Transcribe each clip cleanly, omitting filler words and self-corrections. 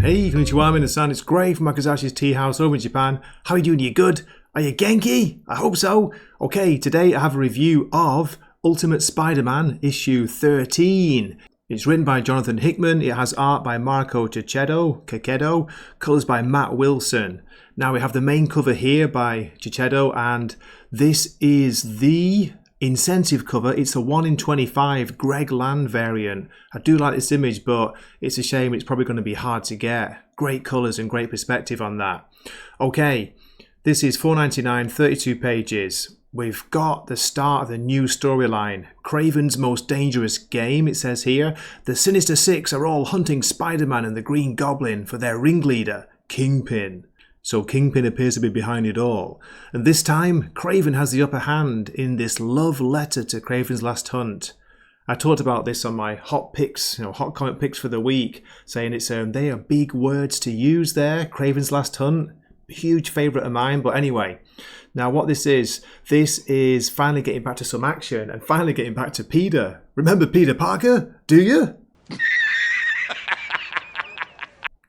Hey, konnichiwa, minasan. It's Gray from Wakizashi's Teahouse over in Japan. How are you doing? You good? Are you Genki? I hope so. Okay, today I have a review of Ultimate Spider-Man issue 13. It's written by Jonathan Hickman. It has art by Marco Checchetto, colours by Matt Wilson. Now we have the main cover here by Checchetto, and this is the incentive cover. It's a 1 in 25 Greg Land variant. I do like this image, but it's a shame it's probably going to be hard to get. Great colours and great perspective on that. Okay, this is $4.99, 32 pages. We've got the start of the new storyline. Kraven's most dangerous game, it says here. The Sinister Six are all hunting Spider-Man and the Green Goblin for their ringleader, Kingpin. So Kingpin appears to be behind it all. And this time, Kraven has the upper hand in this love letter to Kraven's last hunt. I talked about this on my hot picks, hot comic picks for the week, saying it's they are big words to use there. Kraven's last hunt, huge favourite of mine. But anyway, now what this is finally getting back to some action and finally getting back to Peter. Remember Peter Parker? Do you?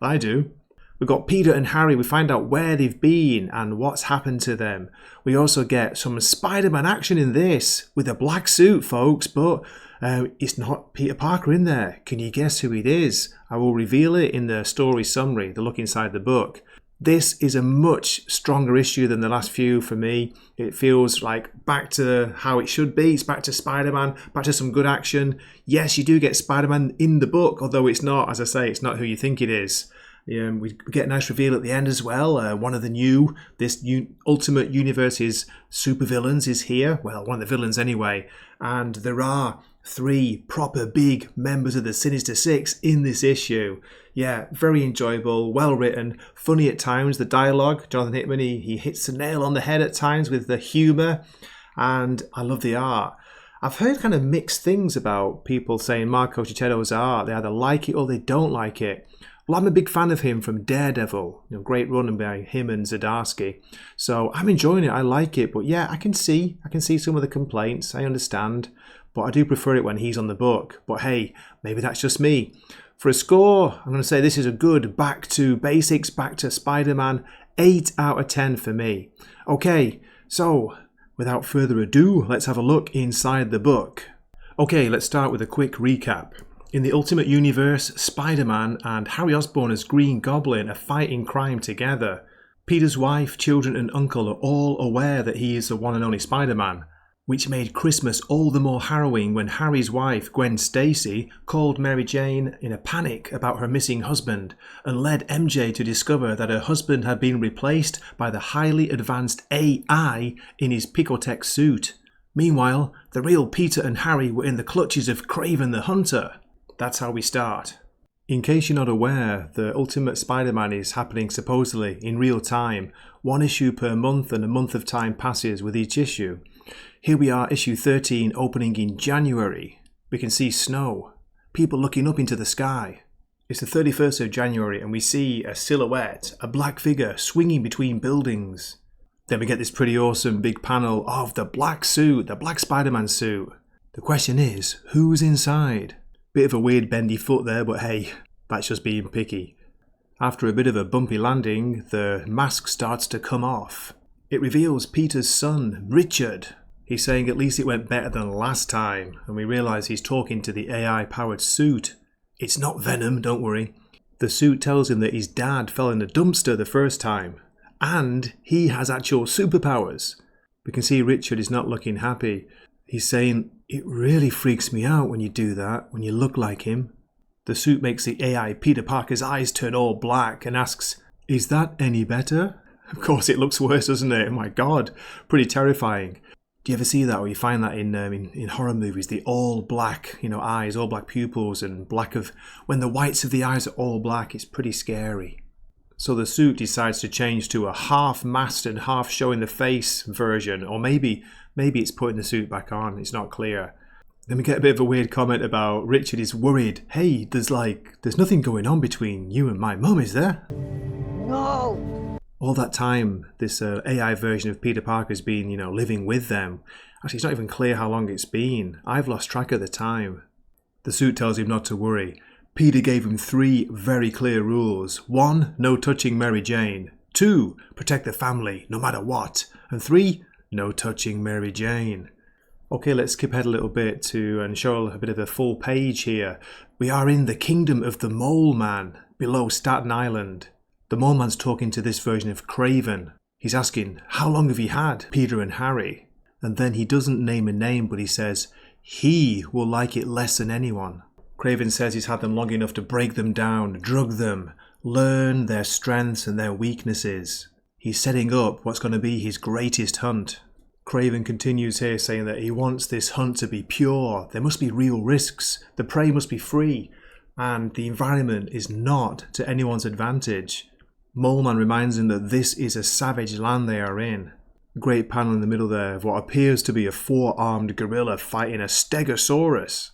I do. We've got Peter and Harry. We find out where they've been and what's happened to them. We also get some Spider-Man action in this with a black suit, folks, but it's not Peter Parker in there. Can you guess who it is? I will reveal it in the story summary, the look inside the book. This is a much stronger issue than the last few for me. It feels like back to how it should be. It's back to Spider-Man, back to some good action. Yes, you do get Spider-Man in the book, although it's not, as I say, it's not who you think it is. We get a nice reveal at the end as well. One of the Ultimate Universe's supervillains is here. Well, one of the villains anyway. And there are 3 proper big members of the Sinister Six in this issue. Yeah, very enjoyable, well written, funny at times. The dialogue, Jonathan Hickman, he hits the nail on the head at times with the humour. And I love the art. I've heard kind of mixed things about people saying Marco Checchetto's art. They either like it or they don't like it. Well, I'm a big fan of him from Daredevil, great run by him and Zdarsky. So I'm enjoying it, I like it, but yeah, I can see some of the complaints, I understand, but I do prefer it when he's on the book. But hey, maybe that's just me. For a score, I'm going to say this is a good back to basics, back to Spider-Man, 8 out of 10 for me. Okay, so without further ado, let's have a look inside the book. Okay, let's start with a quick recap. In the Ultimate Universe, Spider-Man and Harry Osborn as Green Goblin are fighting crime together. Peter's wife, children and uncle are all aware that he is the one and only Spider-Man, which made Christmas all the more harrowing when Harry's wife, Gwen Stacy, called Mary Jane in a panic about her missing husband and led MJ to discover that her husband had been replaced by the highly advanced AI in his Picotech suit. Meanwhile, the real Peter and Harry were in the clutches of Kraven the Hunter. That's how we start. In case you're not aware, the Ultimate Spider-Man is happening supposedly in real time, 1 issue per month, and a month of time passes with each issue. Here we are, issue 13, opening in January. We can see snow, people looking up into the sky. It's the 31st of January and we see a silhouette, a black figure swinging between buildings. Then we get this pretty awesome big panel of the black suit, the black Spider-Man suit. The question is, who's inside? Bit of a weird bendy foot there, but hey, that's just being picky. After a bit of a bumpy landing, the mask starts to come off. It reveals Peter's son, Richard. He's saying at least it went better than last time, and we realise he's talking to the AI-powered suit. It's not Venom, don't worry. The suit tells him that his dad fell in a dumpster the first time, and he has actual superpowers. We can see Richard is not looking happy. He's saying, "It really freaks me out when you do that, when you look like him." The suit makes the AI Peter Parker's eyes turn all black and asks, "Is that any better?" Of course it looks worse, doesn't it? Oh my god, pretty terrifying. Do you ever see that, or you find that in horror movies, the all black, eyes, all black pupils, and when the whites of the eyes are all black, it's pretty scary. So the suit decides to change to a half-masked and half-showing-the-face version, or maybe it's putting the suit back on, it's not clear. Then we get a bit of a weird comment about Richard is worried. Hey, there's nothing going on between you and my mum, is there? No! All that time, this AI version of Peter Parker's been, living with them. Actually, it's not even clear how long it's been. I've lost track of the time. The suit tells him not to worry. Peter gave him 3 very clear rules. 1, no touching Mary Jane. 2, protect the family, no matter what. And 3, no touching Mary Jane. Okay, let's skip ahead a little bit and show a bit of a full page here. We are in the kingdom of the Mole Man, below Staten Island. The Mole Man's talking to this version of Kraven. He's asking, how long have you had Peter and Harry? And then he doesn't name a name, but he says, he will like it less than anyone. Kraven says he's had them long enough to break them down, drug them, learn their strengths and their weaknesses. He's setting up what's going to be his greatest hunt. Kraven continues here saying that he wants this hunt to be pure. There must be real risks. The prey must be free. And the environment is not to anyone's advantage. Mole Man reminds him that this is a savage land they are in. A great panel in the middle there of what appears to be a 4-armed gorilla fighting a stegosaurus.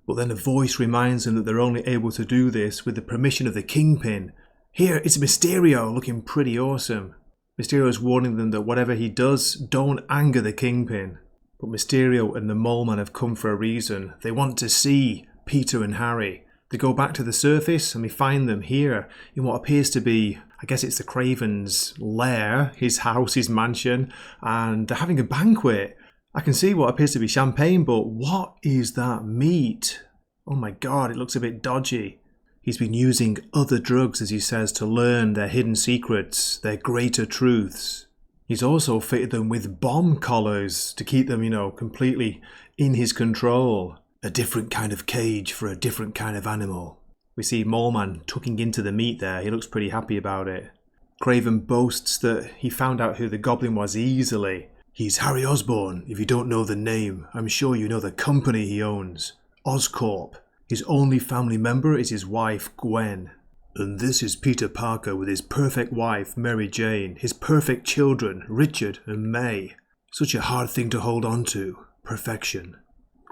But then a voice reminds him that they're only able to do this with the permission of the Kingpin. Here, it's Mysterio, looking pretty awesome. Mysterio is warning them that whatever he does, don't anger the Kingpin. But Mysterio and the Mole Man have come for a reason. They want to see Peter and Harry. They go back to the surface and we find them here in what appears to be, I guess it's the Kraven's lair, his house, his mansion, and they're having a banquet. I can see what appears to be champagne, but what is that meat? Oh my god, it looks a bit dodgy. He's been using other drugs, as he says, to learn their hidden secrets, their greater truths. He's also fitted them with bomb collars to keep them, completely in his control. A different kind of cage for a different kind of animal. We see Mole Man tucking into the meat there. He looks pretty happy about it. Kraven boasts that he found out who the Goblin was easily. He's Harry Osborn. If you don't know the name, I'm sure you know the company he owns. Oscorp. His only family member is his wife, Gwen. And this is Peter Parker with his perfect wife, Mary Jane, his perfect children, Richard and May. Such a hard thing to hold on to. Perfection.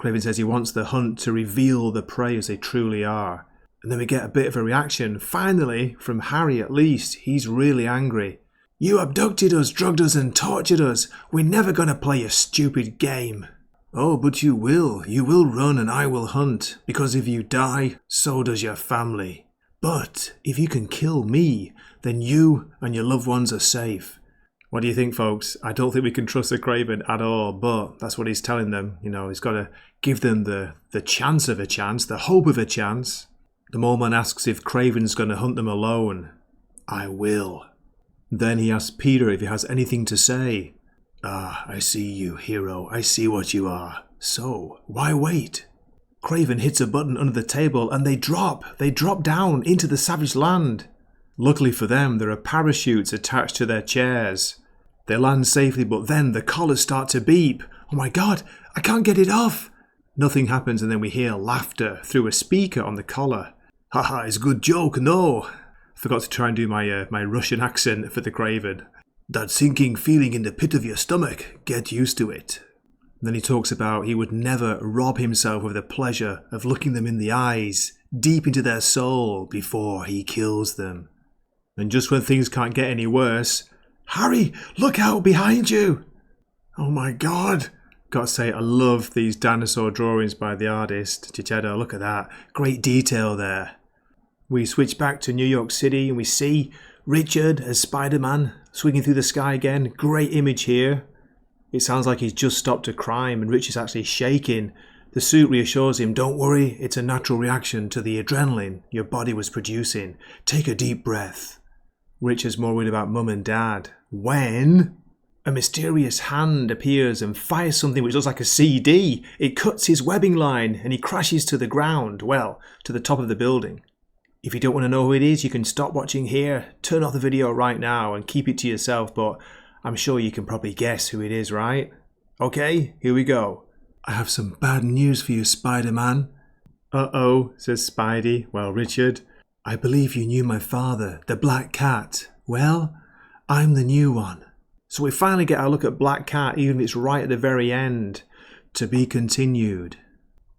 Kraven says he wants the hunt to reveal the prey as they truly are. And then we get a bit of a reaction, finally, from Harry at least. He's really angry. You abducted us, drugged us and tortured us. We're never going to play a stupid game. Oh, but you will. You will run and I will hunt. Because if you die, so does your family. But if you can kill me, then you and your loved ones are safe. What do you think, folks? I don't think we can trust the Kraven at all, but that's what he's telling them. He's got to give them the chance of a chance, the hope of a chance. The Mole Man asks if Kraven's going to hunt them alone. I will. Then he asks Peter if he has anything to say. Ah, I see you, hero. I see what you are. So, why wait? Kraven hits a button under the table and they drop. They drop down into the savage land. Luckily for them, there are parachutes attached to their chairs. They land safely, but then the collars start to beep. Oh my god, I can't get it off. Nothing happens and then we hear laughter through a speaker on the collar. Haha, it's a good joke, no. Forgot to try and do my Russian accent for the Kraven. That sinking feeling in the pit of your stomach, get used to it. And then he talks about he would never rob himself of the pleasure of looking them in the eyes, deep into their soul, before he kills them. And just when things can't get any worse, Harry, look out behind you! Oh my god! Gotta say, I love these dinosaur drawings by the artist, Checchetto. Look at that. Great detail there. We switch back to New York City and we see Richard as Spider-Man swinging through the sky again. Great image here. It sounds like he's just stopped a crime and Richard's actually shaking. The suit reassures him, don't worry, it's a natural reaction to the adrenaline your body was producing. Take a deep breath. Richard's more worried about Mum and Dad. When a mysterious hand appears and fires something which looks like a CD. It cuts his webbing line and he crashes to the ground, well, to the top of the building. If you don't want to know who it is, you can stop watching here, turn off the video right now and keep it to yourself, but I'm sure you can probably guess who it is, right? Okay, here we go. I have some bad news for you, Spider-Man. Uh-oh, says Spidey. Well, Richard, I believe you knew my father, the Black Cat. Well, I'm the new one. So we finally get our look at Black Cat, even if it's right at the very end. To be continued.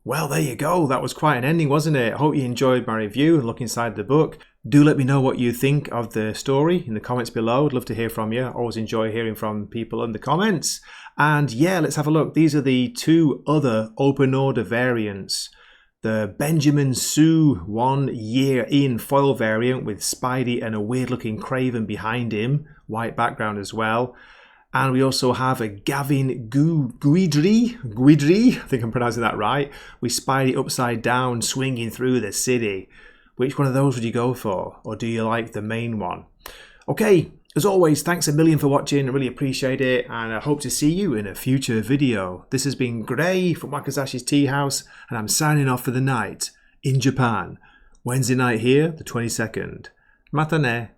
Well, there you go. That was quite an ending, wasn't it? I hope you enjoyed my review and look inside the book. Do let me know what you think of the story in the comments below. I'd love to hear from you. I always enjoy hearing from people in the comments. And yeah, let's have a look. These are the 2 other open order variants. The Benjamin Sue 1 year in foil variant with Spidey and a weird looking Craven behind him, white background as well. And we also have a Gavin Guidry, I think I'm pronouncing that right, with Spidey upside down swinging through the city. Which one of those would you go for? Or do you like the main one? Okay, as always, thanks a million for watching. I really appreciate it. And I hope to see you in a future video. This has been Gray from Wakizashi's Teahouse. And I'm signing off for the night in Japan. Wednesday night here, the 22nd. Matane.